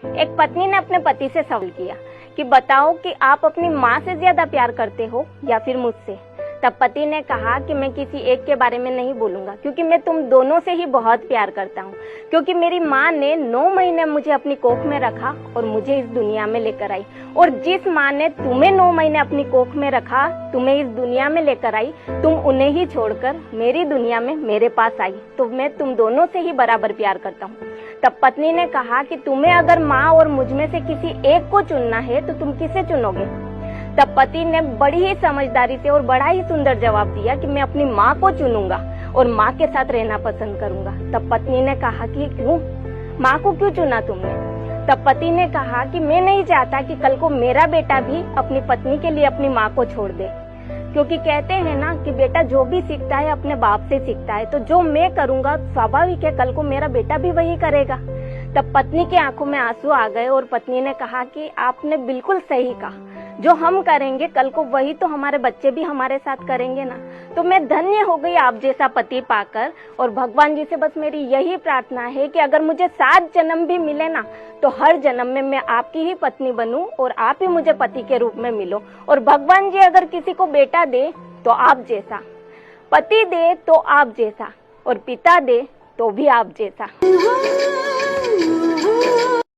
एक पत्नी ने अपने पति से सवाल किया कि बताओ कि आप अपनी माँ से ज्यादा प्यार करते हो या फिर मुझसे। तब पति ने कहा कि मैं किसी एक के बारे में नहीं बोलूंगा, क्योंकि मैं तुम दोनों से ही बहुत प्यार करता हूँ। क्योंकि मेरी माँ ने 9 महीने मुझे अपनी कोख में रखा और मुझे इस दुनिया में लेकर आई, और जिस माँ ने तुम्हें 9 महीने अपनी कोख में रखा, तुम्हें इस दुनिया में लेकर आई, तुम उन्हें ही छोड़कर मेरी दुनिया में मेरे पास आई, तो मैं तुम दोनों से ही बराबर प्यार करता हूँ। तब पत्नी ने कहा कि तुम्हें अगर माँ और मुझ में से किसी एक को चुनना है तो तुम किसे चुनोगे। तब पति ने बड़ी ही समझदारी से और बड़ा ही सुंदर जवाब दिया कि मैं अपनी माँ को चुनूंगा और माँ के साथ रहना पसंद करूंगा। तब पत्नी ने कहा कि क्यों, माँ को क्यों चुना तुमने। तब पति ने कहा कि मैं नहीं चाहता कि कल को मेरा बेटा भी अपनी पत्नी के लिए अपनी माँ को छोड़ दे, क्योंकि कहते हैं ना कि बेटा जो भी सीखता है अपने बाप से सीखता है, तो जो मैं करूंगा स्वाभाविक है कल को मेरा बेटा भी वही करेगा। तब पत्नी की आंखों में आंसू आ गए और पत्नी ने कहा कि आपने बिल्कुल सही कहा, जो हम करेंगे कल को वही तो हमारे बच्चे भी हमारे साथ करेंगे ना। तो मैं धन्य हो गई आप जैसा पति पाकर, और भगवान जी से बस मेरी यही प्रार्थना है कि अगर मुझे 7 जन्म भी मिले ना, तो हर जन्म में मैं आपकी ही पत्नी बनूं और आप ही मुझे पति के रूप में मिलो। और भगवान जी अगर किसी को बेटा दे तो आप जैसा, पति दे तो आप जैसा, और पिता दे तो भी आप जैसा।